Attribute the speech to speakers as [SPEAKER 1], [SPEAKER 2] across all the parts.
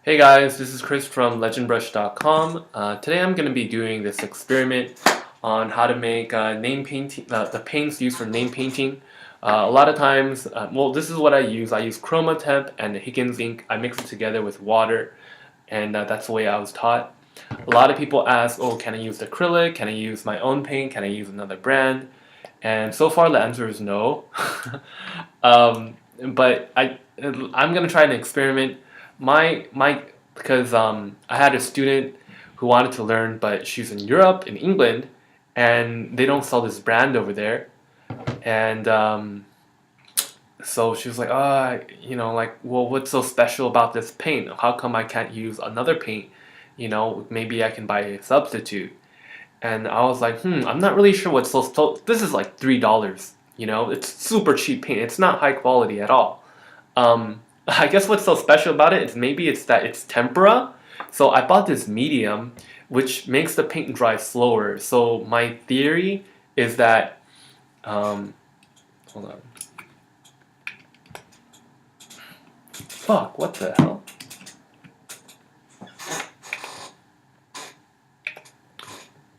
[SPEAKER 1] Hey guys, this is Chris from legendbrush.com. Today I'm going to be doing this experiment on how to make name painting, the paints used for name painting. A lot of times, well, this is what I use. I use Chromatemp and the higgens ink. I mix it together with water, and that's the way I was taught. A lot of people ask, oh, can I use acrylic? Can I use my own paint? Can I use another brand? And so far the answer is no. But I'm going to try an experiment. Because I had a student who wanted to learn, but she's in Europe, in England, and they don't sell this brand over there. And so she was like, well, what's so special about this paint? How come I can't use another paint? Maybe I can buy a substitute. And I was like, I'm not really sure what's so. This is like $3. It's super cheap paint. It's not high quality at all. I guess what's so special about it is maybe it's that it's tempera. So I bought this medium, which makes the paint dry slower. So my theory is that, hold on. Fuck, what the hell?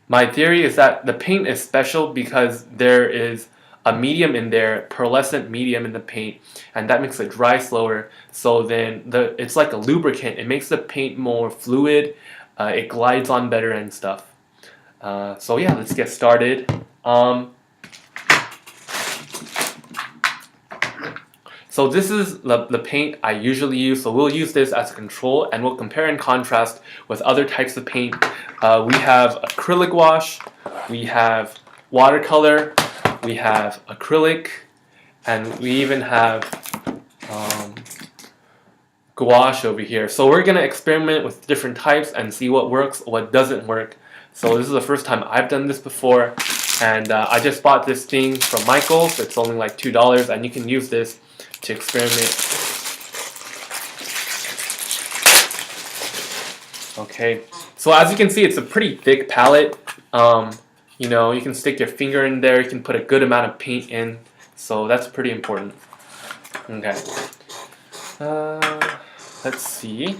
[SPEAKER 1] My theory is that the paint is special because there is a medium in there, pearlescent medium in the paint, and that makes it dry slower. So then it's like a lubricant. It makes the paint more fluid. It glides on better and stuff. So yeah, let's get started. So this is the paint I usually use, so we'll use this as a control and we'll compare and contrast with other types of paint. We have Arcrla-gouache, we have watercolor, we have acrylic, and we even have gouache over here. So we're going to experiment with different types and see what works, what doesn't work. So this is the first time I've done this before, and I just bought this thing from Michael's. It's only like $2, and you can use this to experiment. Okay, so as you can see, it's a pretty thick palette. You can stick your finger in there, you can put a good amount of paint in, so that's pretty important. Okay, let's see.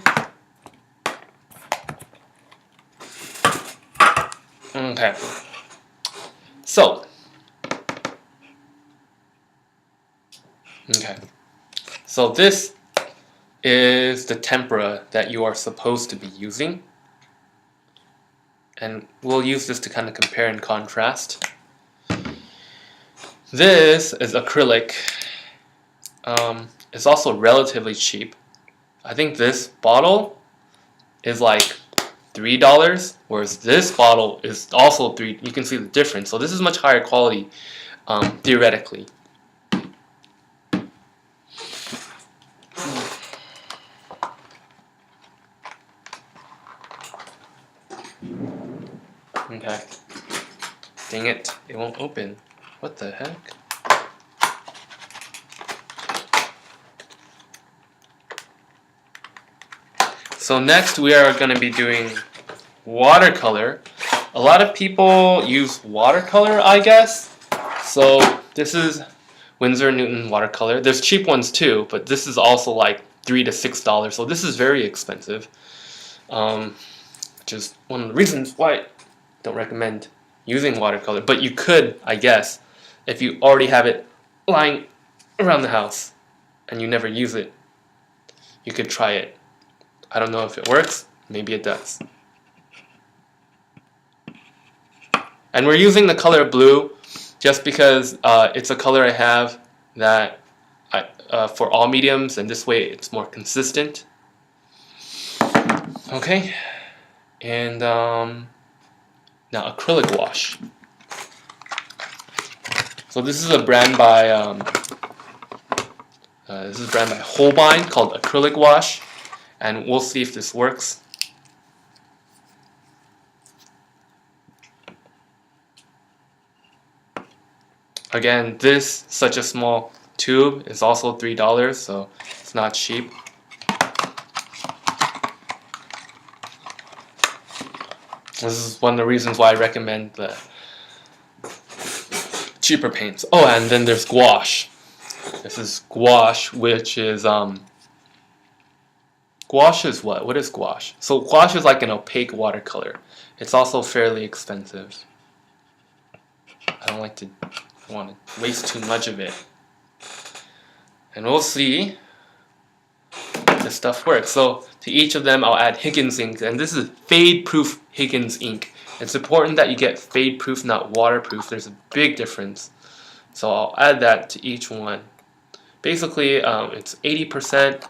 [SPEAKER 1] Okay, so this is the tempera that you are supposed to be using, and we'll use this to kind of compare and contrast. This is acrylic. It's also relatively cheap. I think this bottle is like $3, whereas this bottle is also $3. You can see the difference. So this is much higher quality, theoretically. Okay. Dang it, it won't open. What the heck? So next we are going to be doing watercolor. A lot of people use watercolor, I guess. So this is Winsor & Newton watercolor. There's cheap ones too, but this is also like $3 to $6. So this is very expensive. Which is one of the reasons why I don't recommend using watercolor. But you could, I guess, if you already have it lying around the house and you never use it, you could try it. I don't know if it works. Maybe it does. And we're using the color blue just because it's a color I have that for all mediums, and this way it's more consistent. Okay, and now Arcrla-gouache. So this is a brand by Holbein called Acrylic-gouache, and we'll see if this works. Again, this such a small tube is also $3, so it's not cheap. This is one of the reasons why I recommend the cheaper paints. Oh, and then there's gouache. This is gouache, which is Gouache is what? What is gouache? So gouache is like an opaque watercolor. It's also fairly expensive. I don't like to want to waste too much of it. And we'll see if this stuff works. So to each of them I'll add higgens ink, and this is fade-proof higgens ink. It's important that you get fade-proof, not waterproof. There's a big difference. So I'll add that to each one. Basically, it's 80%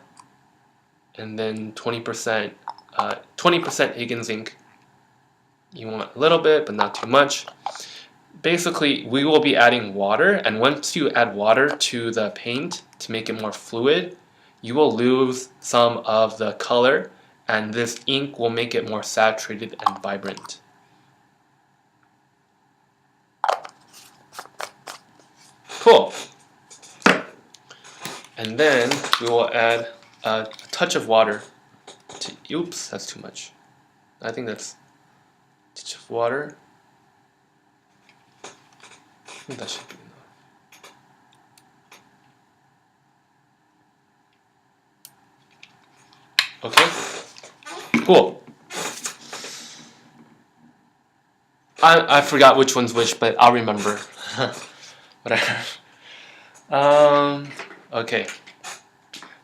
[SPEAKER 1] and then 20%. 20% higgens ink. You want a little bit, but not too much. Basically, we will be adding water, and once you add water to the paint to make it more fluid, you will lose some of the color, and this ink will make it more saturated and vibrant. Cool. And then we will add a touch of water to, oops, that's too much. I think that's a touch of water. I think that should be enough. Okay, cool. I forgot which one's which, but I'll remember. Whatever. Okay.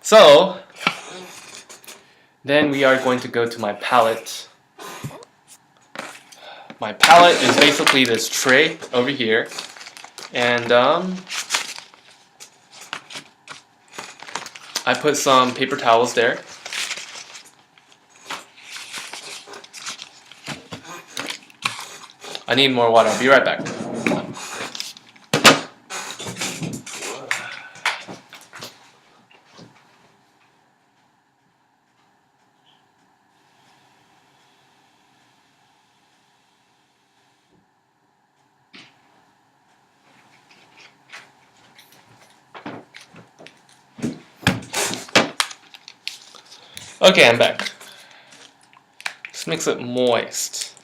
[SPEAKER 1] So then we are going to go to my palette. My palette is basically this tray over here, and I put some paper towels there. I need more water. I'll be right back. Okay, I'm back. Just mix it moist.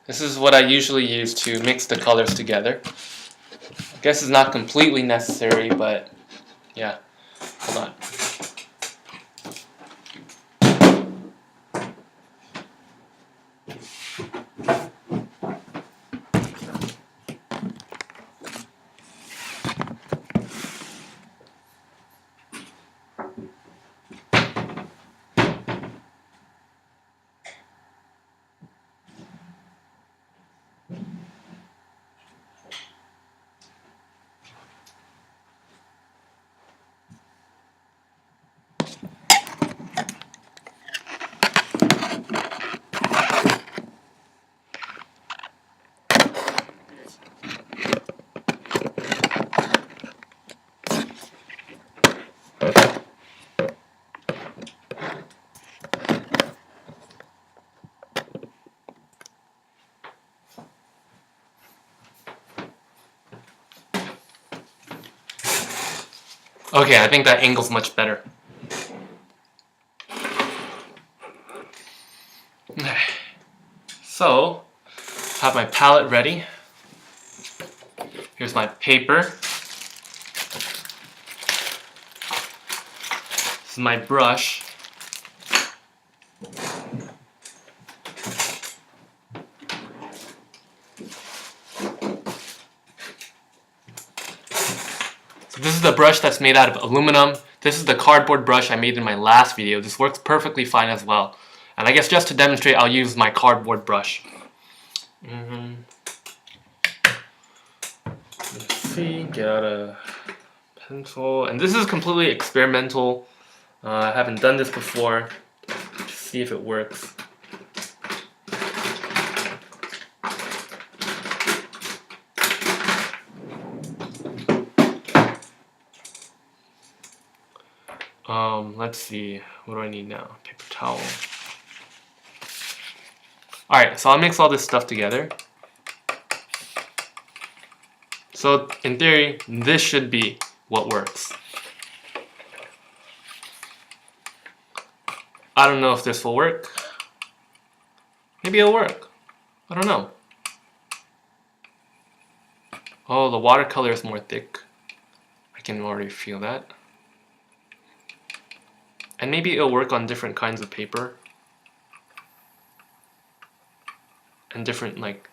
[SPEAKER 1] This is what I usually use to mix the colors together. I guess it's not completely necessary, but yeah. Hold on. Okay, I think that angle's much better. So, I have my palette ready. Here's my paper. This is my brush. So this is the brush that's made out of aluminum. This is the cardboard brush I made in my last video. This works perfectly fine as well. And I guess just to demonstrate, I'll use my cardboard brush. Let's see, get out a pencil. And this is completely experimental. I haven't done this before. Just see if it works. Let's see, what do I need now? Paper towel. Alright, so I'll mix all this stuff together. So, in theory, this should be what works. I don't know if this will work. Maybe it'll work. I don't know. Oh, the watercolor is more thick. I can already feel that. And maybe it'll work on different kinds of paper. And different like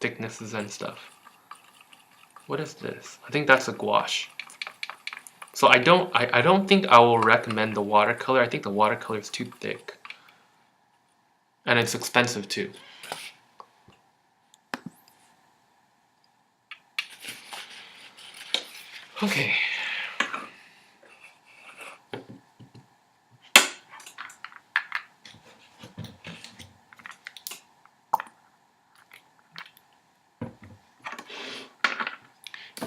[SPEAKER 1] thicknesses and stuff. What is this? I think that's a gouache. So I don't think I will recommend the watercolor. I think the watercolor is too thick. And it's expensive too. Okay.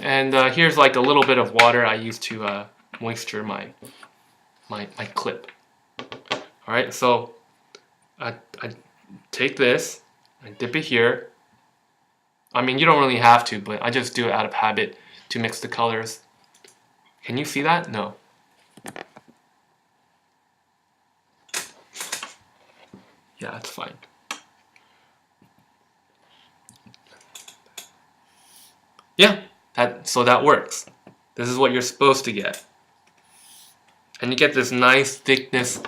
[SPEAKER 1] And here's like a little bit of water I use to moisture my clip. All right, so I take this, I dip it here. I mean, you don't really have to, but I just do it out of habit to mix the colors. Can you see that? No. Yeah, that's fine. Yeah, so that works. This is what you're supposed to get. And you get this nice thickness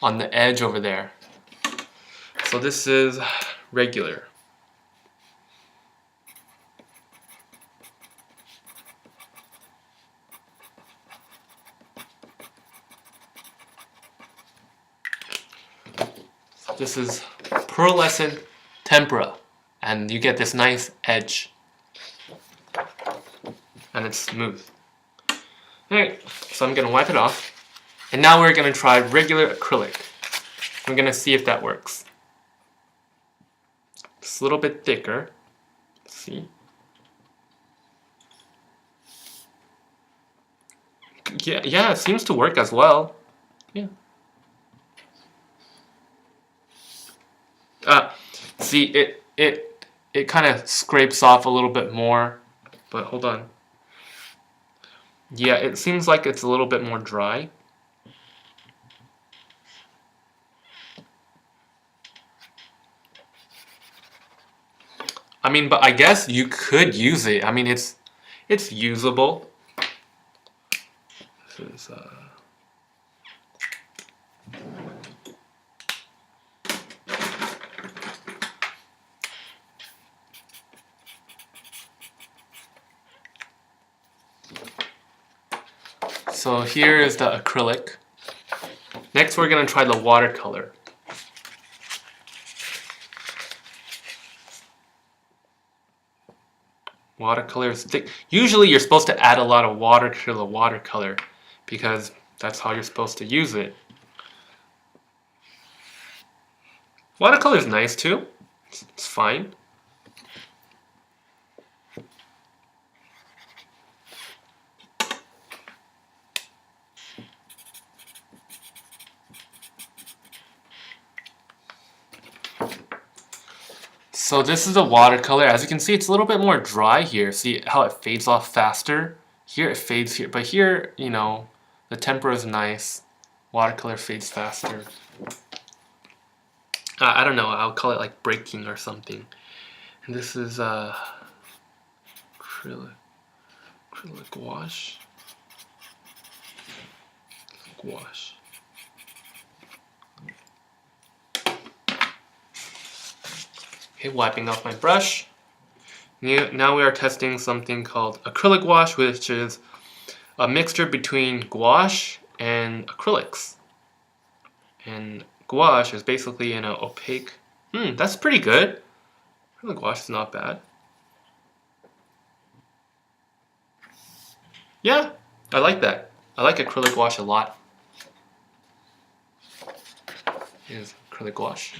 [SPEAKER 1] on the edge over there. So this is regular. This is pearlescent tempera, and you get this nice edge. And it's smooth. Alright, so I'm going to wipe it off. And now we're going to try regular acrylic. We're going to see if that works. It's a little bit thicker. Let's see. Yeah, it seems to work as well. Yeah. See, it kind of scrapes off a little bit more, but hold on. Yeah, it seems like it's a little bit more dry. I mean, but I guess you could use it. I mean, it's usable. This is So here is the acrylic. Next we're going to try the watercolor. Watercolor is thick. Usually you're supposed to add a lot of water to the watercolor because that's how you're supposed to use it. Watercolor is nice too. It's fine. So this is a watercolor. As you can see, it's a little bit more dry here. See how it fades off faster? Here it fades here, but here, you know, the tempera is nice. Watercolor fades faster. I don't know, I'll call it like breaking or something. And this is Acrylagouache. Gouache. Okay, wiping off my brush. Now we are testing something called Arcrla-gouache, which is a mixture between gouache and acrylics. And gouache is basically an opaque. That's pretty good. Acrla-gouache is not bad. Yeah, I like that. I like Acrla-gouache a lot. Here's Acrla-gouache.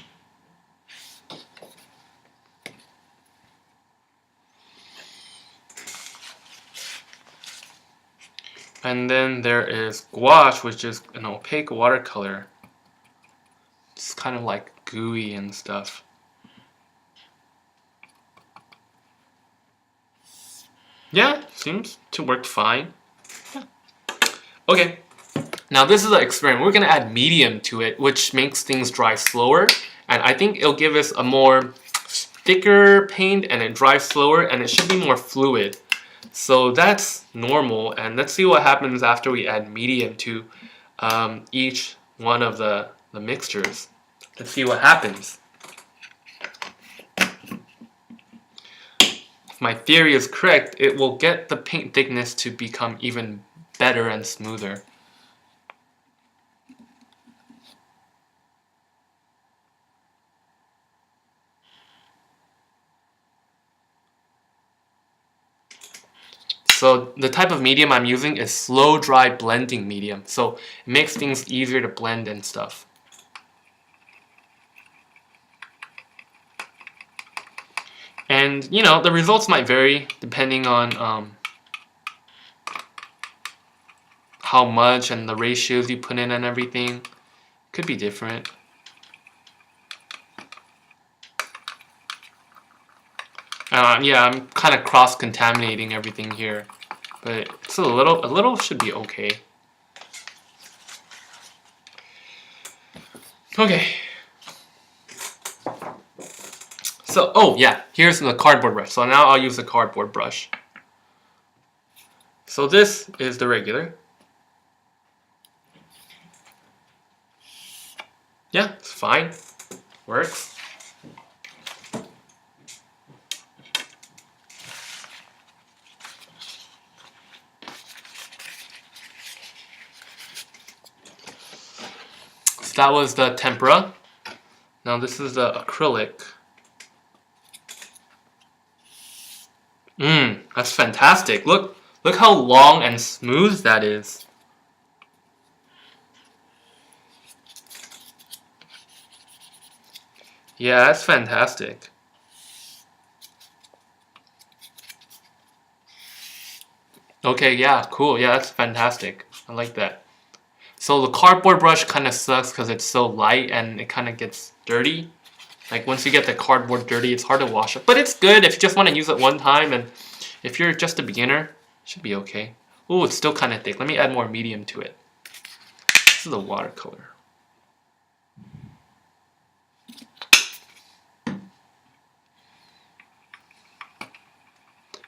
[SPEAKER 1] And then there is gouache, which is an opaque watercolor. It's kind of like gooey and stuff. Yeah, seems to work fine. Yeah. Okay, now this is an experiment. We're going to add medium to it, which makes things dry slower. And I think it'll give us a more thicker paint, and it dries slower, and it should be more fluid. So that's normal, and let's see what happens after we add medium to each one of the mixtures to see what happens. If my theory is correct, it will get the paint thickness to become even better and smoother. So the type of medium I'm using is slow dry blending medium, so it makes things easier to blend and stuff. And you know, the results might vary depending on how much and the ratios you put in and everything. Could be different. Yeah, I'm kind of cross-contaminating everything here, but it's a little should be okay. Okay. So, oh yeah, here's the cardboard brush. So now I'll use the cardboard brush. So this is the regular. Yeah, it's fine. Works. So that was the Tempera. Now this is the acrylic. That's fantastic. Look how long and smooth that is. Yeah, that's fantastic. Okay, yeah, cool. Yeah, that's fantastic. I like that. So the cardboard brush kind of sucks because it's so light and it kind of gets dirty. Like once you get the cardboard dirty, it's hard to wash up. But it's good if you just want to use it one time, and if you're just a beginner, it should be okay. Oh, it's still kind of thick. Let me add more medium to it. This is a watercolor.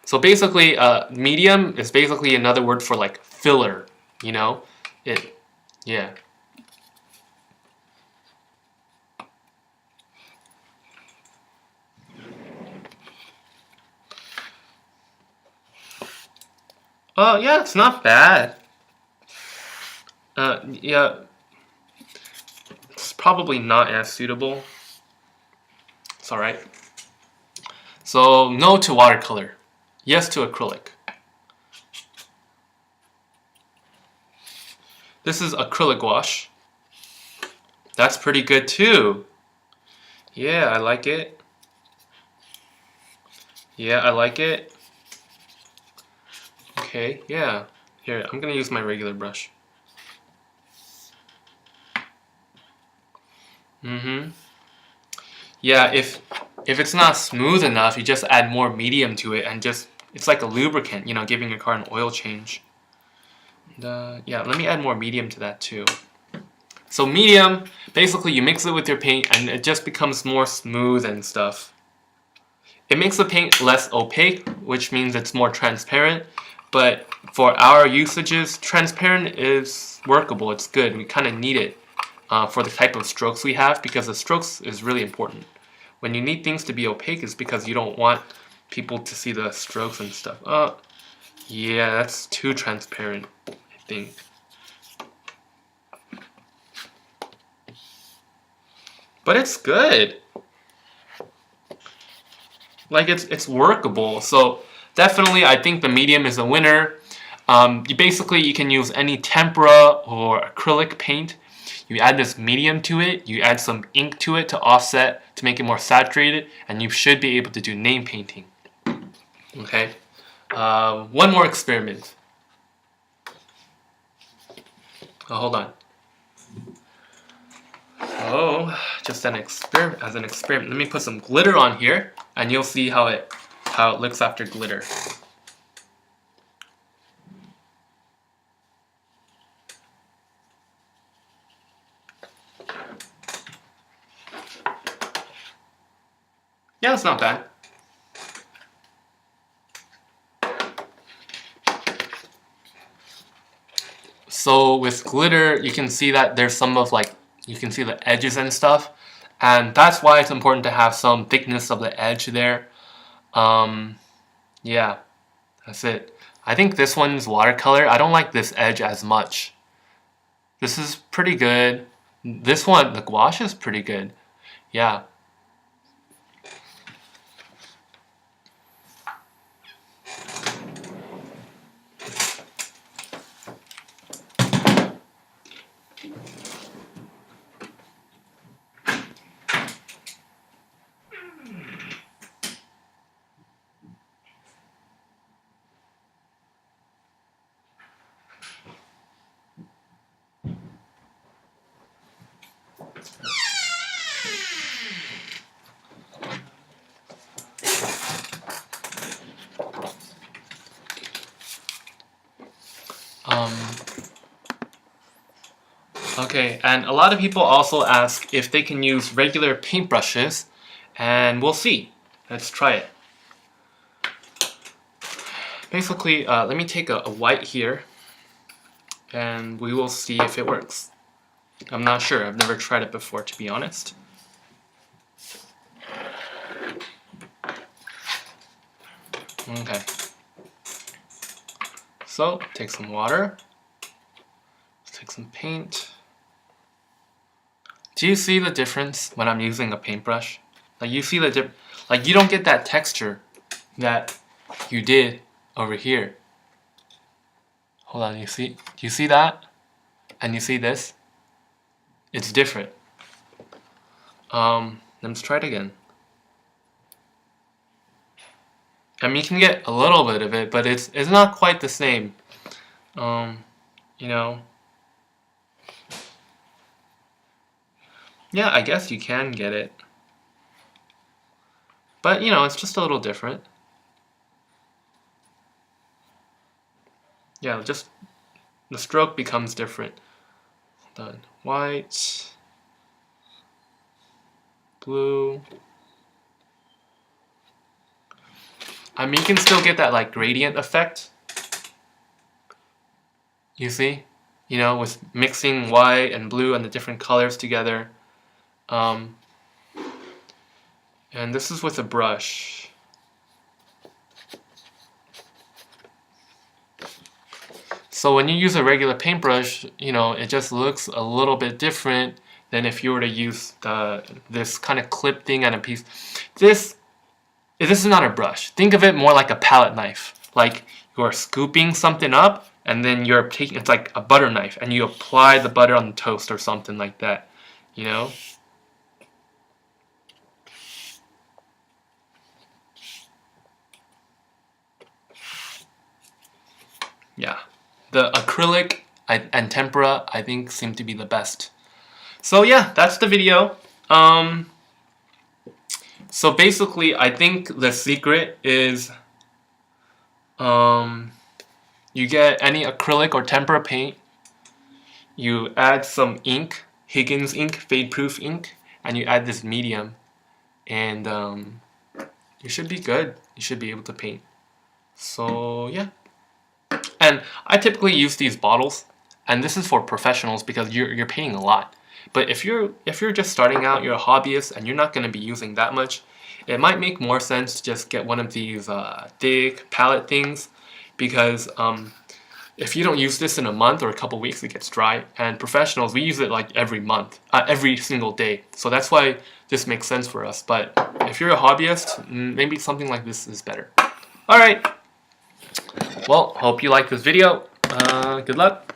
[SPEAKER 1] So basically, medium is basically another word for like filler, you know? Yeah. Oh, yeah, it's not bad. Yeah, it's probably not as suitable. It's alright. So, no to watercolor. Yes to acrylic. This is Arcrla-gouache. That's pretty good too. Yeah, I like it. Yeah, I like it. Okay, yeah. Here, I'm gonna use my regular brush. Yeah, if it's not smooth enough, you just add more medium to it and just, it's like a lubricant, you know, giving your car an oil change. And, yeah, let me add more medium to that too. So medium, basically you mix it with your paint and it just becomes more smooth and stuff. It makes the paint less opaque, which means it's more transparent, but for our usages, transparent is workable, it's good, we kind of need it for the type of strokes we have, because the strokes is really important. When you need things to be opaque, it's because you don't want people to see the strokes and stuff. Yeah, that's too transparent, I think. But it's good. Like it's workable. So definitely, I think the medium is a winner. You can use any tempera or acrylic paint. You add this medium to it. You add some ink to it to offset to make it more saturated, and you should be able to do name painting. Okay. One more experiment. Oh, hold on. Oh, just an experiment. As an experiment, let me put some glitter on here, and you'll see how it looks after glitter. Yeah, it's not bad. So with glitter, you can see that there's some of like, you can see the edges and stuff. And that's why it's important to have some thickness of the edge there. Yeah, that's it. I think this one's watercolor. I don't like this edge as much. This is pretty good. This one, the gouache is pretty good. Yeah. Okay, and a lot of people also ask if they can use regular paintbrushes, and we'll see. Let's try it. Basically, let me take a white here, and we will see if it works. I'm not sure. I've never tried it before, to be honest. Okay. So, take some water. Take some paint. Do you see the difference when I'm using a paintbrush? Like you see the like you don't get that texture that you did over here. Hold on, you see? Do you see that? And you see this? It's different. Let's try it again. I mean, you can get a little bit of it, but it's not quite the same. You know. Yeah, I guess you can get it. But, you know, it's just a little different. Yeah, just the stroke becomes different. Hold on. White, blue. I mean, you can still get that like gradient effect. You see? You know, with mixing white and blue and the different colors together. And this is with a brush. So when you use a regular paintbrush, you know, it just looks a little bit different than if you were to use this kind of clip thing and a piece. This is not a brush. Think of it more like a palette knife. Like you're scooping something up and then you're taking, it's like a butter knife and you apply the butter on the toast or something like that, you know? Yeah, the acrylic and tempera I think seem to be the best. So yeah, that's the video. So basically I think the secret is you get any acrylic or tempera paint, you add some ink, Higgins ink, fade proof ink, and you add this medium, and you should be good. You should be able to paint. So yeah. And I typically use these bottles, and this is for professionals because you're paying a lot. But if you're just starting out, you're a hobbyist, and you're not going to be using that much, it might make more sense to just get one of these thick palette things, because if you don't use this in a month or a couple weeks, it gets dry. And professionals, we use it like every month, every single day. So that's why this makes sense for us. But if you're a hobbyist, maybe something like this is better. All right. Well, hope you liked this video. Good luck.